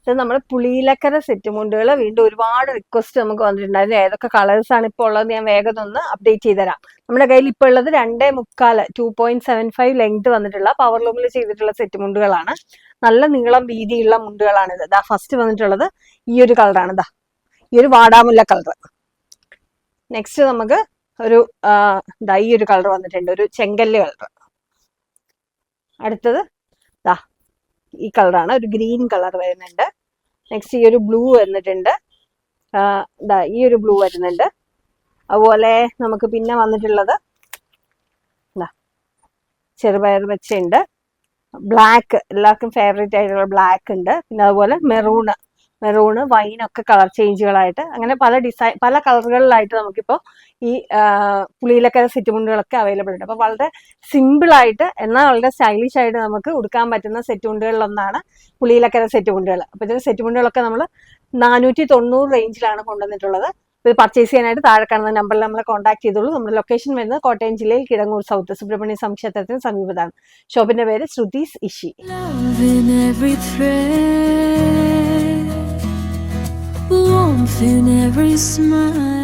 ഇത് നമ്മുടെ പുളിയിലക്കര സെറ്റ് മുണ്ടുകൾ വീണ്ടും ഒരുപാട് റിക്വസ്റ്റ് നമുക്ക് വന്നിട്ടുണ്ടായിരുന്നു. ഏതൊക്കെ കളേഴ്സ് ആണ് ഇപ്പോൾ ഉള്ളത് ഞാൻ വേഗം ഒന്ന് അപ്ഡേറ്റ് ചെയ്തുതരാം. നമ്മുടെ കയ്യിൽ ഇപ്പോൾ ഉള്ളത് 2.75 2.75 ലെങ്ത് വന്നിട്ടുള്ള പവർ ലൂമിൽ ചെയ്തിട്ടുള്ള സെറ്റ് മുണ്ടുകളാണ്. നല്ല നീളം വീതിയുള്ള മുണ്ടുകളാണിത്. ഇതാ ഫസ്റ്റ് വന്നിട്ടുള്ളത് ഈ ഒരു കളറാണ്. ഈ ഒരു വാടാമുല്ല കളർ. നെക്സ്റ്റ് നമുക്ക് ഒരു ഈ ഒരു കളർ വന്നിട്ടുണ്ട്, ഒരു ചെങ്കല്ല് കളർ. അടുത്തത് ഈ കളറാണ്, ഒരു ഗ്രീൻ കളർ വരുന്നുണ്ട്. നെക്സ്റ്റ് ഈ ഒരു ബ്ലൂ വന്നിട്ടുണ്ട്, ഈ ഒരു ബ്ലൂ വരുന്നുണ്ട്. അതുപോലെ നമുക്ക് പിന്നെ വന്നിട്ടുള്ളത് ചെറുപയർ വെച്ചുണ്ട്, ബ്ലാക്ക്, എല്ലാവർക്കും ഫേവറേറ്റ് ആയിട്ടുള്ള ബ്ലാക്ക് ഉണ്ട്. പിന്നെ അതുപോലെ മെറൂണ് വൈനൊക്കെ കളർ ചേഞ്ചുകളായിട്ട് അങ്ങനെ പല കളറുകളിലായിട്ട് നമുക്കിപ്പോൾ ഈ പുളിയിലക്കര സെറ്റ് മുണ്ടുകളൊക്കെ അവൈലബിൾ ഉണ്ട്. അപ്പോൾ വളരെ സിമ്പിൾ ആയിട്ട് എന്നാൽ വളരെ സ്റ്റൈലിഷ് ആയിട്ട് നമുക്ക് ഉടുക്കാൻ പറ്റുന്ന സെറ്റ് മുണ്ടുകളിലൊന്നാണ് പുളിയിലക്കര സെറ്റ് മുണ്ടുകൾ. അപ്പോൾ ഇതിന്റെ സെറ്റ് മുണ്ടുകളൊക്കെ നമ്മൾ 490 റേഞ്ചിലാണ് കൊണ്ടുവന്നിട്ടുള്ളത്. ഇത് പർച്ചേസ് ചെയ്യാനായിട്ട് താഴെ കാണുന്ന നമ്പറിൽ നമ്മളെ കോൺടാക്ട് ചെയ്തോളൂ. നമ്മുടെ ലൊക്കേഷൻ വരുന്നത് കോട്ടയം ജില്ലയിൽ കിടങ്ങൂർ സൗത്ത് സുബ്രഹ്മണ്യ സ്വാമി ക്ഷേത്രത്തിന് സമീപത്താണ്. ഷോപ്പിന്റെ പേര് Shruthi's ഇഷി. Warmth in every smile.